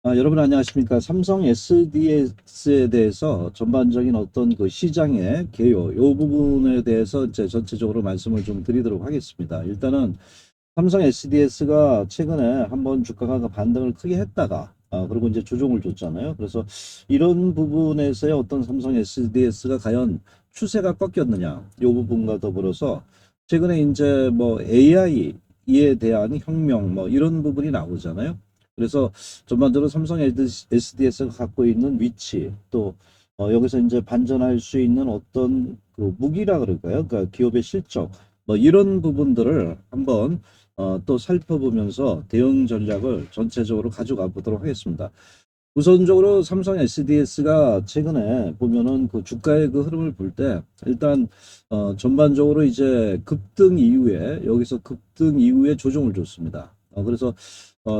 여러분 안녕하십니까. 삼성 SDS에 대해서 전반적인 어떤 그 시장의 개요, 요 부분에 대해서 이제 전체적으로 말씀을 좀 드리도록 하겠습니다. 일단은 삼성 SDS가 최근에 한번 주가가 반등을 크게 했다가, 그리고 이제 조정을 줬잖아요. 그래서 이런 부분에서의 어떤 삼성 SDS가 과연 추세가 꺾였느냐, 요 부분과 더불어서 최근에 이제 뭐 AI에 대한 혁명, 뭐 이런 부분이 나오잖아요. 그래서 전반적으로 삼성 SDS가 갖고 있는 위치, 또 여기서 이제 반전할 수 있는 어떤 그 무기라 그럴까요? 그러니까 기업의 실적, 뭐 이런 부분들을 한번 또 살펴보면서 대응 전략을 전체적으로 가져가 보도록 하겠습니다. 우선적으로 삼성 SDS가 최근에 보면은 그 주가의 그 흐름을 볼 때 일단 전반적으로 이제 급등 이후에 여기서 급등 이후에 조정을 줬습니다. 그래서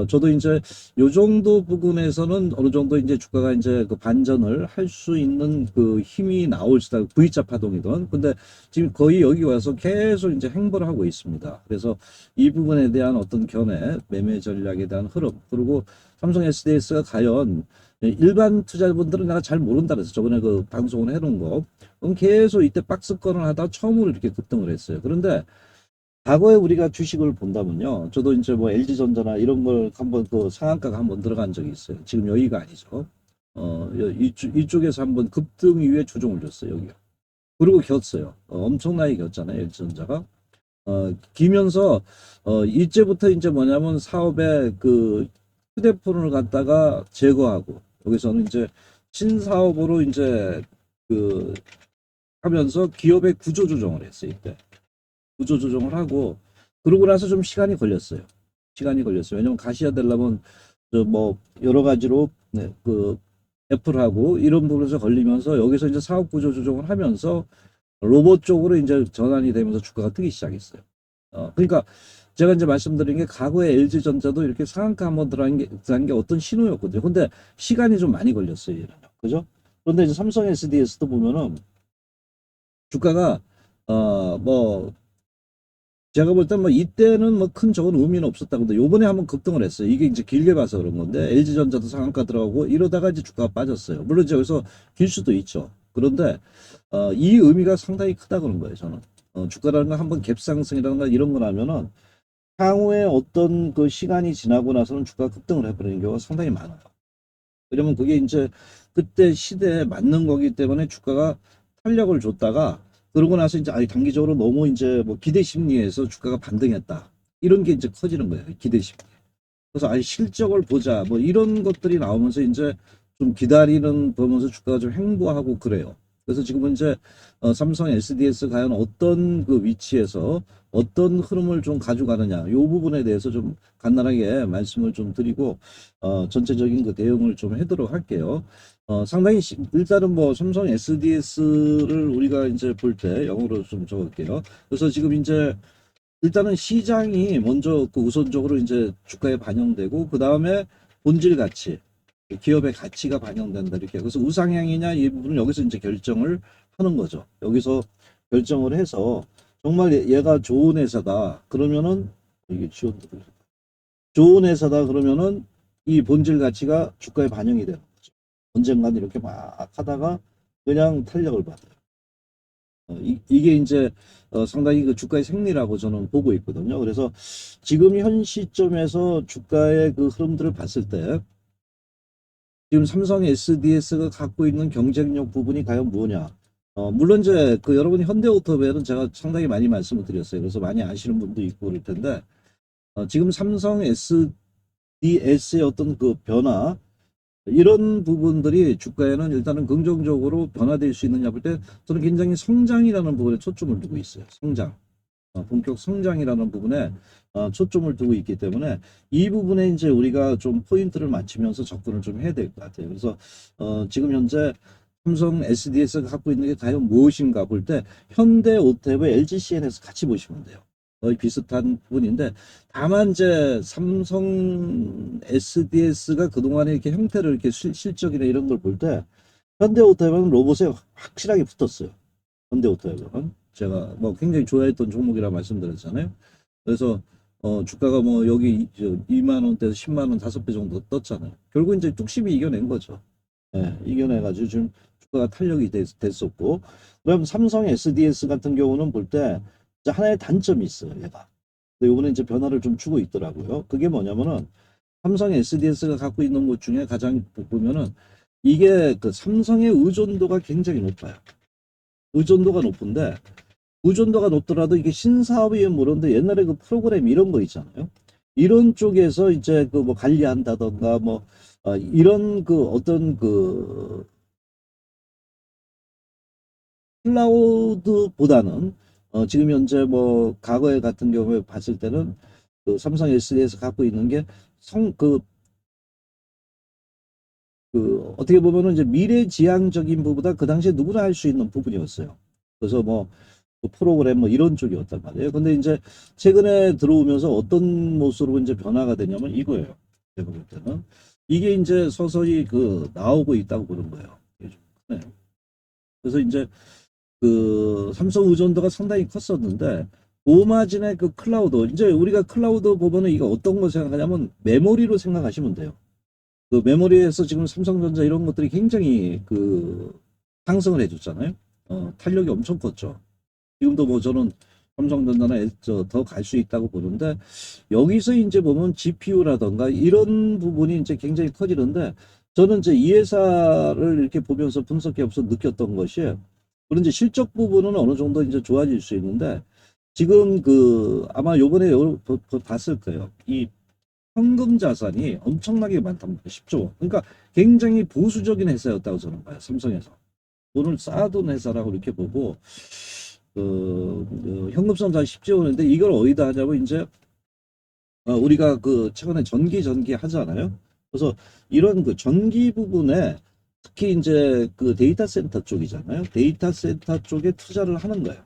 저도 이제 요 정도 부분에서는 어느 정도 이제 주가가 이제 그 반전을 할 수 있는 그 힘이 나올 수다. V자 파동이든. 근데 지금 거의 여기 와서 계속 이제 행보를 하고 있습니다. 그래서 이 부분에 대한 어떤 견해, 매매 전략에 대한 흐름, 그리고 삼성 SDS가 과연 일반 투자분들은 내가 잘 모른다 그래서 저번에 그 방송을 해놓은 거 그럼 계속 이때 박스권을 하다 처음으로 이렇게 급등을 했어요. 그런데 과거에 우리가 주식을 본다면요. 저도 이제 뭐 LG전자나 이런 걸 한번 그 상한가가 한번 들어간 적이 있어요. 지금 여기가 아니죠. 이쪽에서 한번 급등 이후에 조정을 줬어요. 여기요. 그리고 겼어요. 엄청나게 겼잖아요. LG전자가. 기면서 이제부터 이제 뭐냐면 사업의 그 휴대폰을 갖다가 제거하고 여기서는 이제 신사업으로 이제 그 하면서 기업의 구조 조정을 했어요. 이때 구조 조정을 하고 그러고 나서 좀 시간이 걸렸어요. 시간이 걸렸어요. 왜냐면 가셔야 되려면 저 뭐 여러 가지로 네, 그 애플하고 이런 부분에서 걸리면서 여기서 이제 사업 구조 조정을 하면서 로봇 쪽으로 이제 전환이 되면서 주가가 뜨기 시작했어요. 그러니까 제가 이제 말씀드린 게 과거에 LG전자도 이렇게 상한가 한번 들어간 게 어떤 신호였거든요. 근데 시간이 좀 많이 걸렸어요. 얘는요. 그죠? 그런데 이제 삼성 SDS도 보면은 주가가 뭐 제가 볼 땐 뭐 이때는 뭐 큰 적은 의미는 없었다고 근데 요번에 한번 급등을 했어요. 이게 이제 길게 봐서 그런 건데 LG전자도 상한가 들어가고 이러다가 이제 주가가 빠졌어요. 물론 이제 여기서 길 수도 있죠. 그런데 이 의미가 상당히 크다 그런 거예요. 저는 주가라는 건 한번 갭상승이라든가 이런 거 나면은 향후에 어떤 그 시간이 지나고 나서는 주가가 급등을 해버리는 경우가 상당히 많아요. 왜냐면 그게 이제 그때 시대에 맞는 거기 때문에 주가가 탄력을 줬다가 그러고 나서 이제 아니 단기적으로 너무 이제 뭐 기대 심리에서 주가가 반등했다. 이런 게 이제 커지는 거예요. 기대 심리. 그래서 아니 실적을 보자. 뭐 이런 것들이 나오면서 이제 좀 기다리는 보면서 주가가 좀 횡보하고 그래요. 그래서 지금은 이제 삼성 SDS 과연 어떤 그 위치에서 어떤 흐름을 좀 가져가느냐 이 부분에 대해서 좀 간단하게 말씀을 좀 드리고 전체적인 그 대응을 좀 하도록 할게요. 상당히 일단은 뭐 삼성 SDS를 우리가 이제 볼 때 영어로 좀 적을게요. 그래서 지금 이제 일단은 시장이 먼저 그 우선적으로 이제 주가에 반영되고 그 다음에 본질 가치, 기업의 가치가 반영된다 이렇게. 그래서 우상향이냐 이 부분은 여기서 이제 결정을 하는 거죠. 여기서 결정을 해서 정말 얘가 좋은 회사다. 그러면은 이게 좋은 회사다 그러면은 이 본질 가치가 주가에 반영이 되는 거죠. 언젠가는 이렇게 막 하다가 그냥 탄력을 받아요. 이게 이제 상당히 그 주가의 생리라고 저는 보고 있거든요. 그래서 지금 현 시점에서 주가의 그 흐름들을 봤을 때 지금 삼성 SDS가 갖고 있는 경쟁력 부분이 과연 뭐냐? 물론 이제 그 여러분이 현대오토벨은 제가 상당히 많이 말씀을 드렸어요. 그래서 많이 아시는 분도 있고 그럴 텐데 지금 삼성 SDS의 어떤 그 변화 이런 부분들이 주가에는 일단은 긍정적으로 변화될 수 있느냐 볼 때 저는 굉장히 성장이라는 부분에 초점을 두고 있어요. 성장. 본격 성장이라는 부분에 초점을 두고 있기 때문에 이 부분에 이제 우리가 좀 포인트를 맞추면서 접근을 좀 해야 될 것 같아요. 그래서 지금 현재 삼성 SDS가 갖고 있는 게 과연 무엇인가 볼 때 현대 오토의 LG CN에서 같이 보시면 돼요. 거의 비슷한 부분인데 다만 이제 삼성 SDS가 그동안에 이렇게 형태를 이렇게 실적이나 이런 걸 볼 때 현대 오토는 로봇에 확실하게 붙었어요. 현대오토는 제가 뭐 굉장히 좋아했던 종목이라 말씀드렸잖아요. 그래서 주가가 뭐 여기 2만 원대에서 10만 원 5배 정도 떴잖아요. 결국 이제 뚝심이 이겨낸 거죠. 예, 이겨내가지고 지금 주가가 탄력이 됐었고, 그럼 삼성 SDS 같은 경우는 볼 때 하나의 단점이 있어요, 얘가. 근데 요번에 이제 변화를 좀 주고 있더라고요. 그게 뭐냐면은 삼성 SDS가 갖고 있는 것 중에 가장 보면은 이게 그 삼성의 의존도가 굉장히 높아요. 의존도가 높은데 의존도가 높더라도 이게 신사업이 모르는데 옛날에 그 프로그램 이런 거 있잖아요. 이런 쪽에서 이제 그 뭐 관리한다던가 뭐 이런 그 어떤 그 클라우드보다는 지금 현재 뭐 과거에 같은 경우에 봤을 때는 그 삼성 SD에서 갖고 있는 게 어떻게 보면은 이제 미래지향적인 부분보다 그 당시에 누구나 할 수 있는 부분이었어요. 그래서 뭐 그 프로그램 뭐 이런 쪽이었단 말이에요. 근데 이제 최근에 들어오면서 어떤 모습으로 이제 변화가 되냐면 이거예요. 제가 볼 때는 이게 이제 서서히 그 나오고 있다고 보는 거예요. 이게 좀 크네요. 그래서 이제 그 삼성 의존도가 상당히 컸었는데 고마진의 그 클라우드 이제 우리가 클라우드 보면은 이거 어떤 거 생각하냐면 메모리로 생각하시면 돼요. 그 메모리에서 지금 삼성전자 이런 것들이 굉장히 그 상승을 해줬잖아요. 탄력이 엄청 컸죠. 지금도 뭐 저는 삼성전자나 더 갈 수 있다고 보는데 여기서 이제 보면 GPU라던가 이런 부분이 이제 굉장히 커지는데 저는 이제 이 회사를 이렇게 보면서 분석해보면서 느꼈던 것이 그런 이제 실적 부분은 어느 정도 이제 좋아질 수 있는데 지금 그 아마 요번에 봤을 거예요. 이 현금 자산이 엄청나게 많답니다. 10조 원. 그러니까 굉장히 보수적인 회사였다고 저는 봐요. 삼성에서. 돈을 쌓아둔 회사라고 이렇게 보고 현금성 자산 10조 원인데 이걸 어디다 하냐면 이제 우리가 그 최근에 전기 하잖아요. 그래서 이런 그 전기 부분에 특히 이제 그 데이터 센터 쪽이잖아요. 데이터 센터 쪽에 투자를 하는 거예요.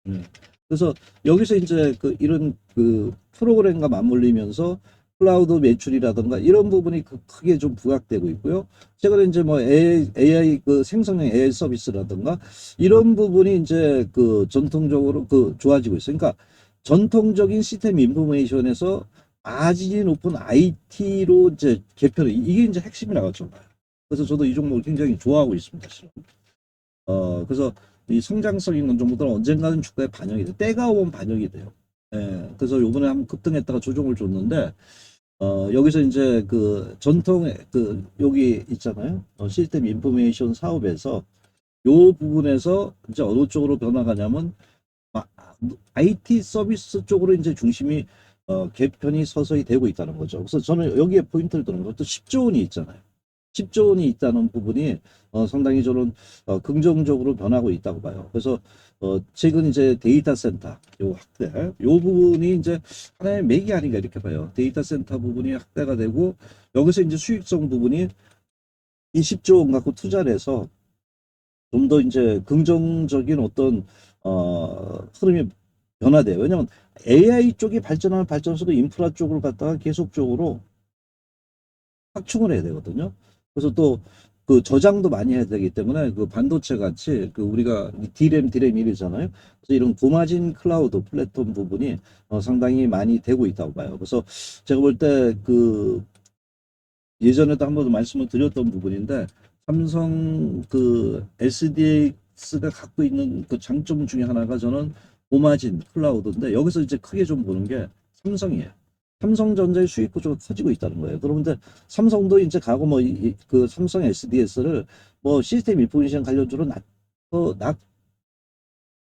네. 그래서 여기서 이제 그 이런 그 프로그램과 맞물리면서 클라우드 매출이라든가 이런 부분이 크게 좀 부각되고 있고요. 최근에 이제 뭐 AI 그 생성형 AI 서비스라든가 이런 부분이 이제 그 전통적으로 그 좋아지고 있어요. 그러니까 전통적인 시스템 인포메이션에서 마진이 높은 IT로 이제 개편을 이게 이제 핵심이라고 저는 봐요. 그래서 저도 이 종목을 굉장히 좋아하고 있습니다. 실은. 그래서 이 성장성 있는 종목들은 언젠가는 주가에 반영이 돼. 때가 오면 반영이 돼요. 예, 그래서 요번에 한번 급등했다가 조정을 줬는데, 여기서 이제 그 전통, 그, 여기 있잖아요. 시스템 인포메이션 사업에서 요 부분에서 이제 어느 쪽으로 변화가냐면, IT 서비스 쪽으로 이제 중심이, 개편이 서서히 되고 있다는 거죠. 그래서 저는 여기에 포인트를 두는 것도 10조 원이 있잖아요. 10조 원이 있다는 부분이 상당히 저는 긍정적으로 변하고 있다고 봐요. 그래서 최근 이제 데이터 센터 요 확대 요 부분이 이제 하나의 맥이 아닌가 이렇게 봐요. 데이터 센터 부분이 확대가 되고 여기서 이제 수익성 부분이 이 10조 원 갖고 투자를 해서 좀 더 이제 긍정적인 어떤 흐름이 변화돼요. 왜냐하면 AI 쪽이 발전하면 발전해서도 인프라 쪽으로 갔다가 계속적으로 확충을 해야 되거든요. 그래서 또 그 저장도 많이 해야 되기 때문에 그 반도체 같이 그 우리가 디램 이러잖아요. 그래서 이런 고마진 클라우드 플랫폼 부분이 상당히 많이 되고 있다고 봐요. 그래서 제가 볼 때 그 예전에도 한 번 말씀을 드렸던 부분인데 삼성 그 SDX가 갖고 있는 그 장점 중에 하나가 저는 고마진 클라우드인데 여기서 이제 크게 좀 보는 게 삼성이에요. 삼성전자의 수익 구조가 커지고 있다는 거예요. 그런데 삼성도 이제 가고 뭐 그 삼성 SDS를 뭐 시스템 인포메이션 관련주로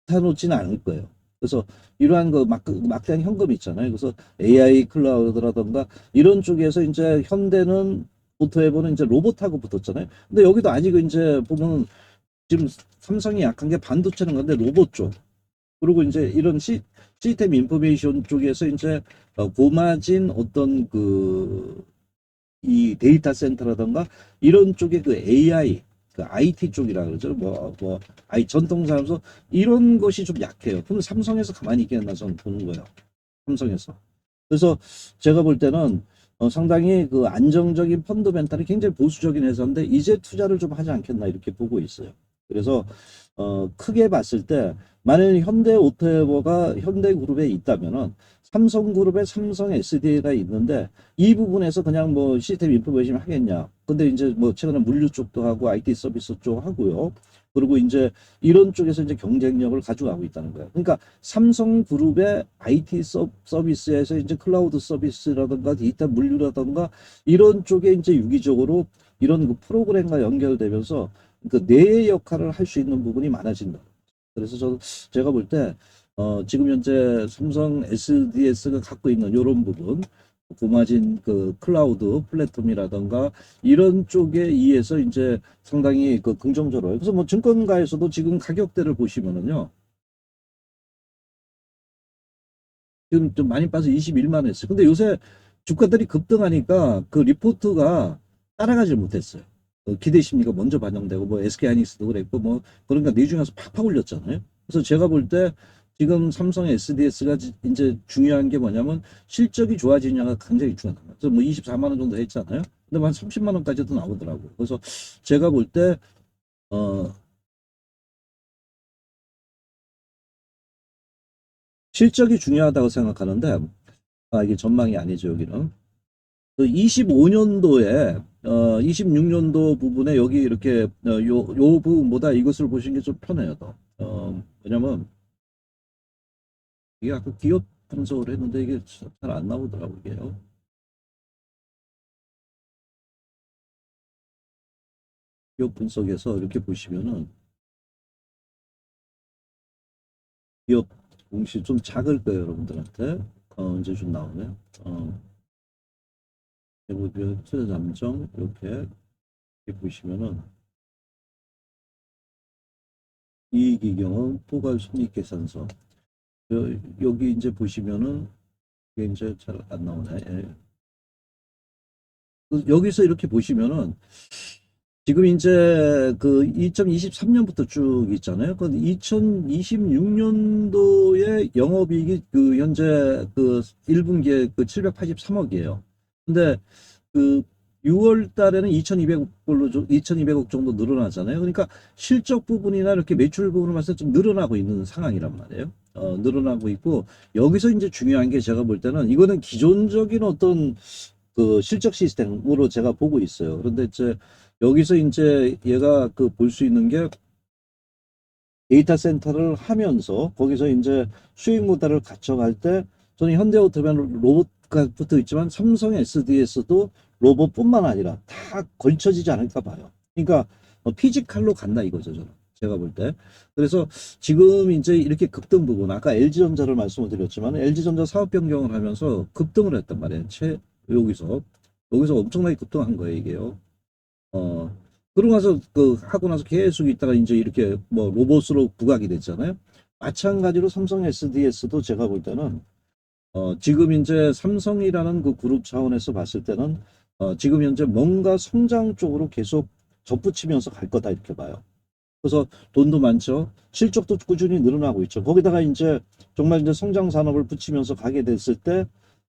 나타놓지는 않을 거예요. 그래서 이러한 그 막대한 현금이 있잖아요. 그래서 AI 클라우드라던가 이런 쪽에서 이제 현대는 부터해보는 이제 로봇하고 붙었잖아요. 근데 여기도 아직 이제 보면 지금 삼성이 약한 게 반도체는 건데 로봇 쪽. 그리고 이제 이런 시스템 인포메이션 쪽에서 이제 고마진 어떤 그 이 데이터 센터라던가 이런 쪽에 그 AI 그 IT 쪽이라 그러죠. 전통사에서 이런 것이 좀 약해요. 그럼 삼성에서 가만히 있겠나 저는 보는 거예요. 삼성에서. 그래서 제가 볼 때는 상당히 그 안정적인 펀더멘탈이 굉장히 보수적인 회사인데 이제 투자를 좀 하지 않겠나 이렇게 보고 있어요. 그래서 크게 봤을 때 만일 현대오토에버가 현대그룹에 있다면은 삼성그룹에 삼성 SDI가 있는데 이 부분에서 그냥 뭐 시스템 인포메이션 하겠냐. 근데 이제 뭐 최근에 물류 쪽도 하고 IT 서비스 쪽 하고요. 그리고 이제 이런 쪽에서 이제 경쟁력을 가져가고 있다는 거예요. 그러니까 삼성그룹의 IT 서비스에서 이제 클라우드 서비스라든가 데이터 물류라든가 이런 쪽에 이제 유기적으로 이런 그 프로그램과 연결되면서 그 뇌의 역할을 할 수 있는 부분이 많아진다. 그래서 제가 볼 때 지금 현재 삼성 SDS가 갖고 있는 이런 부분, 고마진 그 클라우드 플랫폼이라던가 이런 쪽에 의해서 이제 상당히 그 긍정적으로. 그래서 뭐 증권가에서도 지금 가격대를 보시면은요. 지금 좀 많이 빠서 21만 했어요. 근데 요새 주가들이 급등하니까 그 리포트가 따라가질 못했어요. 기대 심리가 먼저 반영되고 뭐 SK 하이닉스도 그랬고 뭐 그러니까 네 중에서 팍팍 올렸잖아요. 그래서 제가 볼 때 지금 삼성 SDS가 이제 중요한 게 뭐냐면 실적이 좋아지냐가 굉장히 중요한 거예요. 그래서 뭐 24만 원 정도 했잖아요. 근데 뭐 한 30만 원까지도 나오더라고요. 그래서 제가 볼 때 실적이 중요하다고 생각하는데 이게 전망이 아니죠, 여기는. 그 25년도에 26년도 부분에 여기 이렇게 요 부분보다 이것을 보시는 게 좀 편해요. 더. 왜냐면 이게 아까 기업 분석을 했는데 이게 잘 안 나오더라고요. 이게요. 기업 분석에서 이렇게 보시면은 기업 공시 좀 작을 거예요, 여러분들한테. 이제 좀 나오네. 대부분 투자 잠정 이렇게 보시면은 이익이경은 포괄 손익계산서 여기 이제 보시면은 이게 이제 잘 안 나오네. 예. 여기서 이렇게 보시면은 지금 이제 그 2023년부터 쭉 있잖아요. 그 2026년도에 영업이익이 그 현재 그 1분기에 그 783억이에요. 근데 그 6월 달에는 2,200억 정도 늘어나잖아요. 그러니까 실적 부분이나 이렇게 매출 부분을 봤을 때 좀 늘어나고 있는 상황이란 말이에요. 늘어나고 있고 여기서 이제 중요한 게 제가 볼 때는 이거는 기존적인 어떤 그 실적 시스템으로 제가 보고 있어요. 그런데 이제 여기서 이제 얘가 그 볼 수 있는 게 데이터 센터를 하면서 거기서 이제 수익 모델을 갖춰갈 때 저는 현대오토면 로봇가 붙어 있지만 삼성 SDS도 로봇뿐만 아니라 다 걸쳐지지 않을까 봐요. 그러니까 피지컬로 간다 이거죠, 저는. 제가 볼 때. 그래서 지금 이제 이렇게 급등 부분, 아까 LG전자를 말씀을 드렸지만 LG전자 사업 변경을 하면서 급등을 했단 말이에요. 여기서 엄청나게 급등한 거예요, 이게요. 어, 그러고 나서 그 하고 나서 계속 있다가 이제 이렇게 뭐 로봇으로 부각이 됐잖아요. 마찬가지로 삼성 SDS도 제가 볼 때는 지금 이제 삼성이라는 그 그룹 차원에서 봤을 때는 지금 현재 뭔가 성장 쪽으로 계속 접붙이면서 갈 거다 이렇게 봐요. 그래서 돈도 많죠. 실적도 꾸준히 늘어나고 있죠. 거기다가 이제 정말 이제 성장 산업을 붙이면서 가게 됐을 때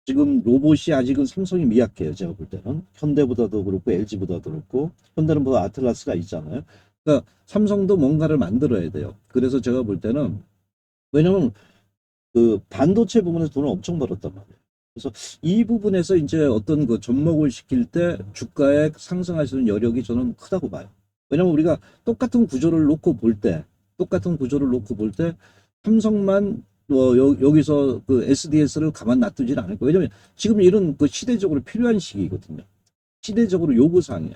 지금 로봇이 아직은 삼성이 미약해요. 제가 볼 때는 현대보다도 그렇고 LG보다도 그렇고 현대는 뭐 아틀라스가 있잖아요. 그러니까 삼성도 뭔가를 만들어야 돼요. 그래서 제가 볼 때는 왜냐면 그 반도체 부분에서 돈을 엄청 벌었단 말이에요. 그래서 이 부분에서 이제 어떤 그 접목을 시킬 때 주가에 상승할 수 있는 여력이 저는 크다고 봐요. 왜냐면 우리가 똑같은 구조를 놓고 볼 때 삼성만 뭐 여기서 그 SDS를 가만 놔두지는 않을 거예요. 왜냐면 지금 이런 그 시대적으로 필요한 시기거든요. 시대적으로 요구사항이에요.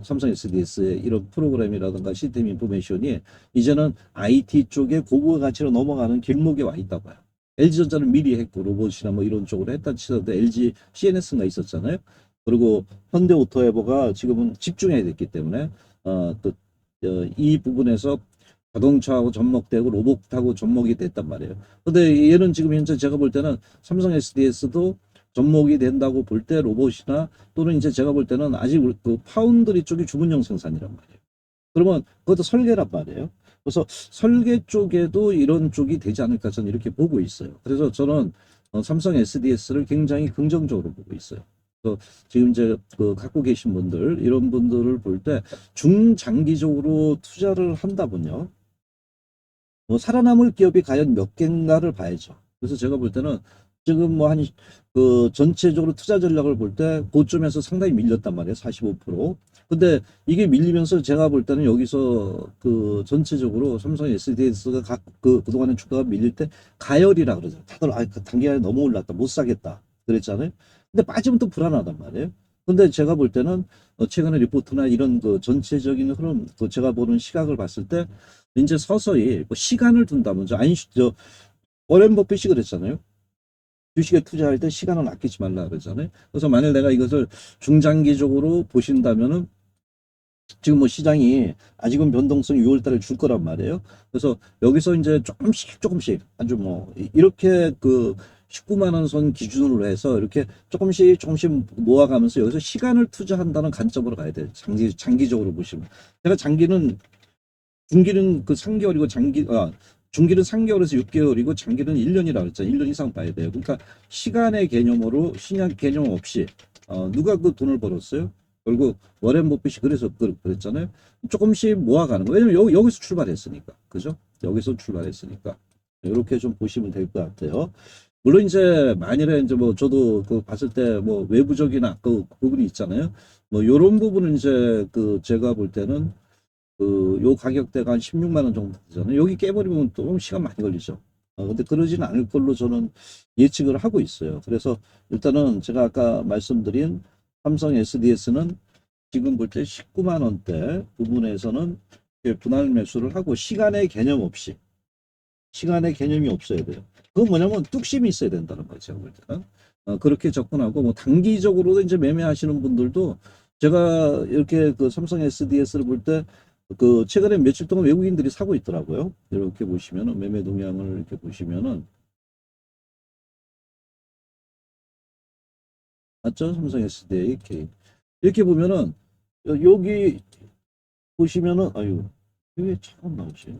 삼성 SDS의 이런 프로그램이라든가 시스템 인포메이션이 이제는 IT 쪽에 고부가 가치로 넘어가는 길목에 와 있다고 봐요. LG전자는 미리 했고 로봇이나 뭐 이런 쪽으로 했다 치더라도 LG CNS가 있었잖아요. 그리고 현대오토에버가 지금은 집중해야 됐기 때문에 또 이 부분에서 자동차하고 접목되고 로봇하고 접목이 됐단 말이에요. 근데 얘는 지금 현재 제가 볼 때는 삼성 SDS도 접목이 된다고 볼 때 로봇이나 또는 이제 제가 볼 때는 아직 그 파운드리 쪽이 주문형 생산이란 말이에요. 그러면 그것도 설계란 말이에요. 그래서 설계 쪽에도 이런 쪽이 되지 않을까 저는 이렇게 보고 있어요. 그래서 저는 삼성 SDS를 굉장히 긍정적으로 보고 있어요. 지금 이제 그 갖고 계신 분들, 이런 분들을 볼 때 중장기적으로 투자를 한다면요. 뭐 살아남을 기업이 과연 몇 개인가를 봐야죠. 그래서 제가 볼 때는 지금 뭐 한 그 전체적으로 투자 전략을 볼 때 고점에서 상당히 밀렸단 말이에요. 45%. 근데 이게 밀리면서 제가 볼 때는 여기서 그 전체적으로 삼성 SDS가 그동안에 주가가 밀릴 때 가열이라 그러죠. 다들 그 단기간에 너무 올랐다. 못 사겠다. 그랬잖아요. 근데 빠지면 또 불안하단 말이에요. 근데 제가 볼 때는 최근에 리포트나 이런 그 전체적인 흐름, 그 제가 보는 시각을 봤을 때 이제 서서히 뭐 시간을 둔다면 저 워렌 버핏이 그랬잖아요. 주식에 투자할 때 시간을 아끼지 말라 그러잖아요. 그래서 만약 내가 이것을 중장기적으로 보신다면은 지금 뭐 시장이 아직은 변동성이 6월 달에 줄 거란 말이에요. 그래서 여기서 이제 조금씩 아주 뭐 이렇게 그 19만 원 선 기준으로 해서 이렇게 조금씩 모아가면서 여기서 시간을 투자한다는 관점으로 가야 돼요. 장기적으로 보시면. 제가 중기는 그 3개월이고 중기는 3개월에서 6개월이고 장기는 1년이라고 했잖아요. 1년 이상 봐야 돼요. 그러니까 시간의 개념으로 시간 개념 없이 누가 그 돈을 벌었어요? 결국 워렌 버핏이 그래서 그랬잖아요. 조금씩 모아가는 거예요. 왜냐면 여기서 출발했으니까. 그죠? 여기서 출발했으니까. 이렇게 좀 보시면 될 것 같아요. 물론 이제 만일에 이제 뭐 저도 그 봤을 때 뭐 외부적인 그 부분이 있잖아요. 뭐 요런 부분은 이제 그 제가 볼 때는 요 가격대가 한 16만 원 정도 되잖아요. 여기 깨버리면 또 시간 많이 걸리죠. 근데 그러지는 않을 걸로 저는 예측을 하고 있어요. 그래서 일단은 제가 아까 말씀드린 삼성 SDS는 지금 볼 때 19만 원대 부분에서는 분할 매수를 하고 시간의 개념이 없어야 돼요. 그건 뭐냐면 뚝심이 있어야 된다는 거죠. 제가 볼 때는. 그렇게 접근하고 뭐 단기적으로도 이제 매매하시는 분들도 제가 이렇게 그 삼성 SDS를 볼 때 그 최근에 며칠 동안 외국인들이 사고 있더라고요. 이렇게 보시면은 매매 동향을 이렇게 보시면은 맞죠? 삼성 SDA K 이렇게 보면은 여기 보시면은 아유 이게 참 나오지.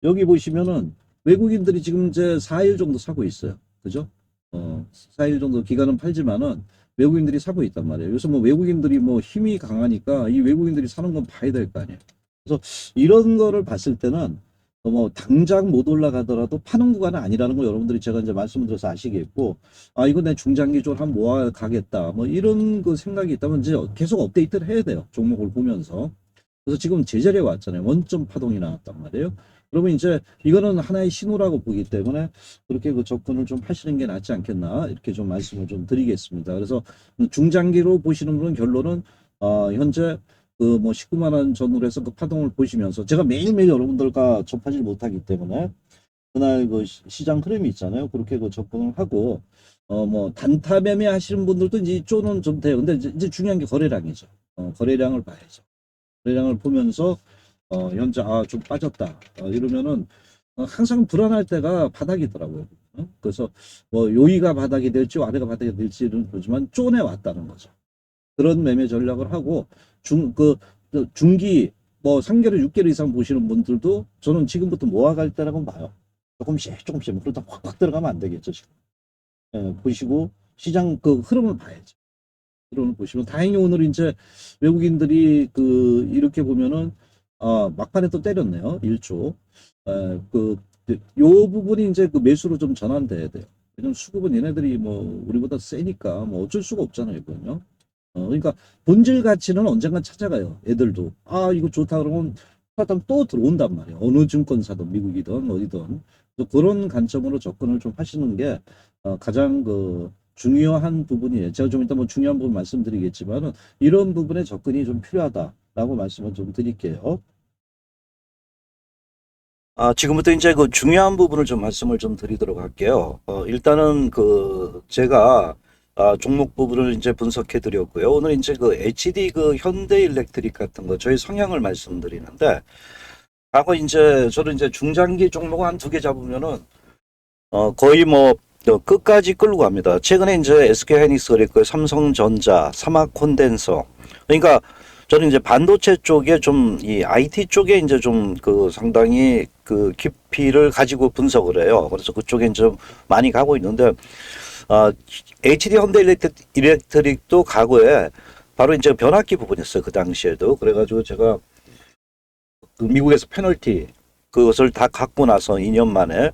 여기 보시면은 외국인들이 지금 이제 4일 정도 사고 있어요. 그죠? 4일 정도 기간은 팔지만은 외국인들이 사고 있단 말이에요. 요새 뭐 외국인들이 뭐 힘이 강하니까 이 외국인들이 사는 건 봐야 될 거 아니에요. 그래서 이런 거를 봤을 때는 뭐 당장 못 올라가더라도 파는 구간은 아니라는 거 여러분들이 제가 이제 말씀을 드려서 아시겠고, 이거 내 중장기적으로 한번 모아 가겠다. 뭐 이런 그 생각이 있다면 이제 계속 업데이트를 해야 돼요. 종목을 보면서. 그래서 지금 제자리에 왔잖아요. 원점 파동이 나왔단 말이에요. 그러면 이제 이거는 하나의 신호라고 보기 때문에 그렇게 그 접근을 좀 하시는 게 낫지 않겠나 이렇게 좀 말씀을 좀 드리겠습니다. 그래서 중장기로 보시는 분은 결론은 현재 그 뭐 19만 원 전후로 해서 그 파동을 보시면서 제가 매일매일 여러분들과 접하지 못하기 때문에 그날 그 시장 흐름이 있잖아요. 그렇게 그 접근을 하고 뭐 단타 매매 하시는 분들도 이제 이쪽은 좀 돼요. 근데 이제 중요한 게 거래량이죠. 거래량을 봐야죠. 거래량을 보면서 현재 좀 빠졌다 이러면은 항상 불안할 때가 바닥이더라고요. 그래서 뭐 요이가 바닥이 될지 아래가 바닥이 될지는 모르지만 쪼내 왔다는 거죠. 그런 매매 전략을 하고 중기 뭐 3개월 6개월 이상 보시는 분들도 저는 지금부터 모아갈 때라고 봐요. 조금씩 그러다 확 들어가면 안 되겠죠. 지금. 보시고 시장 그 흐름을 봐야죠. 흐름을 보시면 다행히 오늘 이제 외국인들이 그 이렇게 보면은 막판에 또 때렸네요. 1조. 요 부분이 이제 그 매수로 좀 전환돼야 돼요. 왜냐면 수급은 얘네들이 뭐 우리보다 세니까 뭐 어쩔 수가 없잖아요, 이거는요. 그러니까 본질 가치는 언젠간 찾아가요. 애들도. 이거 좋다 그러면 또 들어온단 말이에요. 어느 증권사든 미국이든 어디든. 그래서 그런 관점으로 접근을 좀 하시는 게 가장 그 중요한 부분이에요. 제가 좀 이따 뭐 중요한 부분 말씀드리겠지만은 이런 부분에 접근이 좀 필요하다라고 말씀을 좀 드릴게요. 지금부터 이제 그 중요한 부분을 좀 말씀을 좀 드리도록 할게요. 일단은 그 제가 종목 부분을 이제 분석해 드렸고요. 오늘 이제 그 HD 그 현대일렉트릭 같은 거 저희 성향을 말씀드리는데 과거 이제 저는 이제 중장기 종목 한 두 개 잡으면은 거의 뭐 끝까지 끌고 갑니다. 최근에 이제 SK하이닉스 그랬고요. 삼성전자, 삼화콘덴서. 그러니까 저는 이제 반도체 쪽에 좀 이 IT 쪽에 이제 좀 그 상당히 그 깊이를 가지고 분석을 해요. 그래서 그쪽에 좀 많이 가고 있는데 HD 현대 일렉트릭도 과거에 바로 이제 변압기 부분이었어요. 그 당시에도. 그래가지고 제가 그 미국에서 페널티 그것을 다 갖고 나서 2년 만에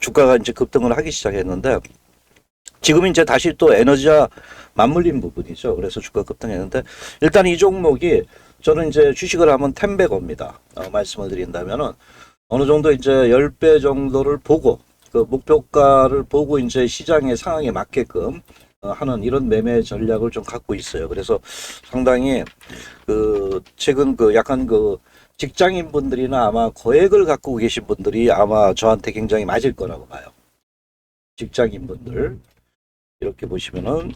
주가가 이제 급등을 하기 시작했는데, 지금 이제 다시 또 에너지와 맞물린 부분이죠. 그래서 주가 급등했는데, 일단 이 종목이 저는 이제 주식을 하면 텐베거입니다. 말씀을 드린다면은 어느 정도 이제 10배 정도를 보고 그 목표가를 보고 이제 시장의 상황에 맞게끔 하는 이런 매매 전략을 좀 갖고 있어요. 그래서 상당히 그 최근 그 약간 그 직장인 분들이나 아마 거액을 갖고 계신 분들이 아마 저한테 굉장히 맞을 거라고 봐요. 직장인 분들 이렇게 보시면은,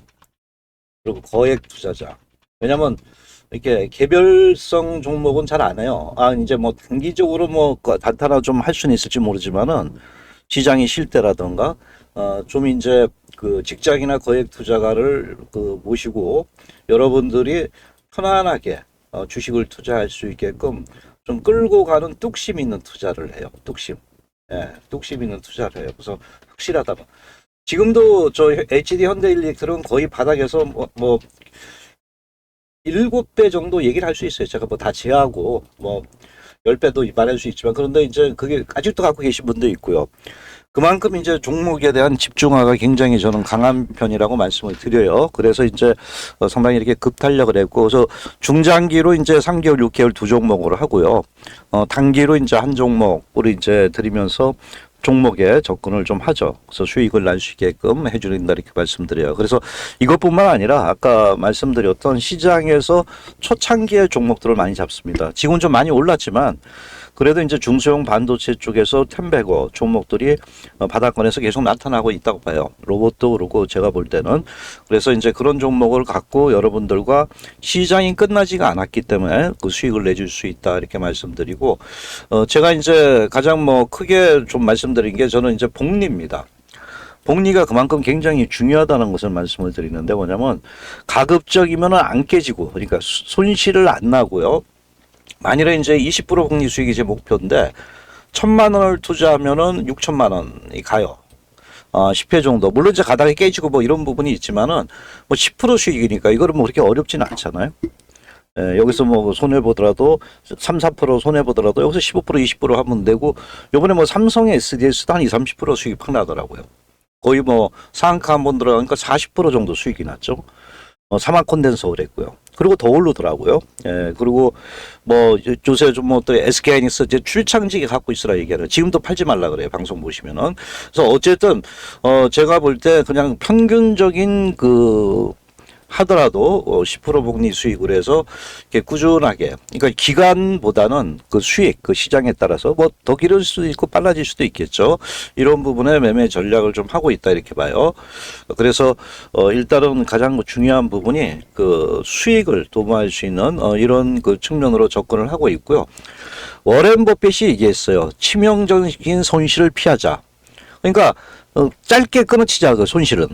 그리고 거액 투자자. 왜냐면 이렇게 개별성 종목은 잘 안 해요. 이제 뭐 단기적으로 뭐 단타나 좀 할 수는 있을지 모르지만은 시장이 쉴 때라던가 좀 이제 그 직장이나 거액 투자가를 그 모시고 여러분들이 편안하게 주식을 투자할 수 있게끔 좀 끌고 가는 뚝심 있는 투자를 해요. 뚝심. 예, 뚝심 있는 투자를 해요. 그래서 확실하다. 지금도 저 HD 현대일렉트릭은 거의 바닥에서 뭐 7배 정도 얘기를 할 수 있어요. 제가 뭐 다 제하고 뭐 10배도 말할 수 있지만, 그런데 이제 그게 아직도 갖고 계신 분도 있고요. 그만큼 이제 종목에 대한 집중화가 굉장히 저는 강한 편이라고 말씀을 드려요. 그래서 이제 상당히 이렇게 급탄력을 했고, 그래서 중장기로 이제 3개월, 6개월 두 종목으로 하고요. 단기로 이제 한 종목으로 이제 드리면서 종목에 접근을 좀 하죠. 그래서 수익을 날 수 있게끔 해주는다 이렇게 말씀드려요. 그래서 이것뿐만 아니라 아까 말씀드렸던 시장에서 초창기의 종목들을 많이 잡습니다. 지금은 좀 많이 올랐지만 그래도 이제 중소형 반도체 쪽에서 텐베거 종목들이 바닥권에서 계속 나타나고 있다고 봐요. 로봇도 그렇고 제가 볼 때는. 그래서 이제 그런 종목을 갖고 여러분들과 시장이 끝나지가 않았기 때문에 그 수익을 내줄 수 있다 이렇게 말씀드리고, 제가 이제 가장 뭐 크게 좀 말씀드린 게 저는 이제 복리입니다. 복리가 그만큼 굉장히 중요하다는 것을 말씀을 드리는데, 뭐냐면 가급적이면 안 깨지고, 그러니까 손실을 안 나고요. 만일에 이제 20% 복리 수익이 제 목표인데 1,000만 원을 투자하면은 6천만 원이 가요. 10회 정도. 물론 이제 가닥이 깨지고 뭐 이런 부분이 있지만은 뭐 10% 수익이니까 이거는 뭐 그렇게 어렵지는 않잖아요. 여기서 뭐 손해 보더라도 3, 4% 손해 보더라도 여기서 15%, 20% 하면 되고, 요번에 뭐 삼성의 SDS도 한 20, 30% 수익이 팍 나더라고요. 거의 뭐 상한가 한번 들어가니까 40% 정도 수익이 났죠. 사막 콘덴서를 했고요. 그리고 더 오르더라고요. 예, 그리고 뭐 요새 좀 뭐 또 SK 하이닉스 이제 출창직에 갖고 있으라 얘기하는, 지금도 팔지 말라 그래요. 방송 보시면은. 그래서 어쨌든 제가 볼 때 그냥 평균적인 그 하더라도 10% 복리 수익을 해서 이렇게 꾸준하게, 그러니까 기간보다는 그 수익, 그 시장에 따라서 뭐 더 길을 수도 있고 빨라질 수도 있겠죠. 이런 부분에 매매 전략을 좀 하고 있다 이렇게 봐요. 그래서 일단은 가장 중요한 부분이 그 수익을 도모할 수 있는 이런 그 측면으로 접근을 하고 있고요. 워렌 버핏이 얘기했어요. 치명적인 손실을 피하자. 그러니까 짧게 끊어치자, 그 손실은.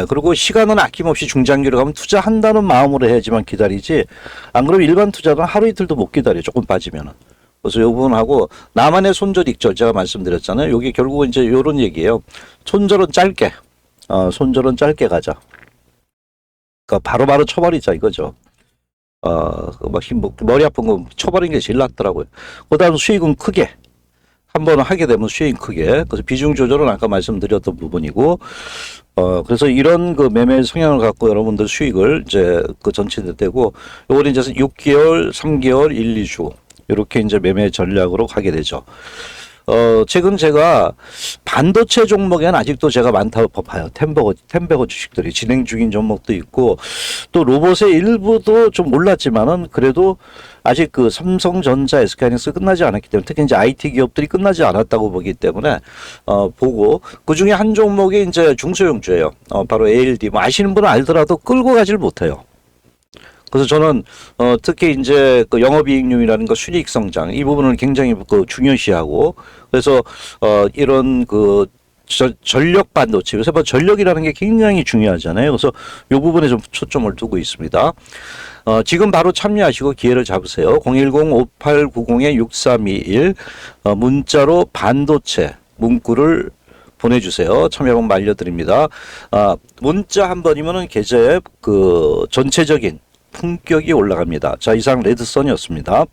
그리고 시간은 아낌없이 중장기로 가면 투자한다는 마음으로 해야지만 기다리지, 안 그러면 일반 투자는 하루 이틀도 못 기다려, 조금 빠지면은. 그래서 이 부분하고 나만의 손절 익절 제가 말씀드렸잖아요. 이게 결국은 이제 요런 얘기예요. 손절은 짧게, 손절은 짧게 가자. 그러니까 바로바로 쳐버리자 이거죠. 막 머리 아픈 거 쳐버리는 게 제일 낫더라고요. 그 다음 수익은 크게. 한번 하게 되면 수익 크게. 그래서 비중 조절은 아까 말씀드렸던 부분이고, 그래서 이런 그 매매 성향을 갖고 여러분들 수익을 이제 그 전체에 떼고, 요걸 이제 6개월, 3개월, 1, 2주. 이렇게 이제 매매 전략으로 가게 되죠. 최근 제가 반도체 종목에는 아직도 제가 많다고 봐요. 텐베거 주식들이 진행 중인 종목도 있고, 또 로봇의 일부도 좀 올랐지만은 그래도 아직 그 삼성전자, SK하이닉스 끝나지 않았기 때문에, 특히 이제 IT 기업들이 끝나지 않았다고 보기 때문에 보고, 그 중에 한 종목이 이제 중소형주예요. 바로 ALD. 뭐 아시는 분은 알더라도 끌고 가질 못해요. 그래서 저는 특히 이제 그 영업이익률이라는 거, 수익 성장 이 부분을 굉장히 그 중요시하고, 그래서 이런 그 전력 반도체, 요새 뭐 전력이라는 게 굉장히 중요하잖아요. 그래서 이 부분에 좀 초점을 두고 있습니다. 지금 바로 참여하시고 기회를 잡으세요. 010-5890-6321 문자로 반도체 문구를 보내주세요. 참여 방법 알려드립니다. 문자 한 번이면은 계좌에 그 전체적인 품격이 올라갑니다. 자, 이상 레드썬이었습니다.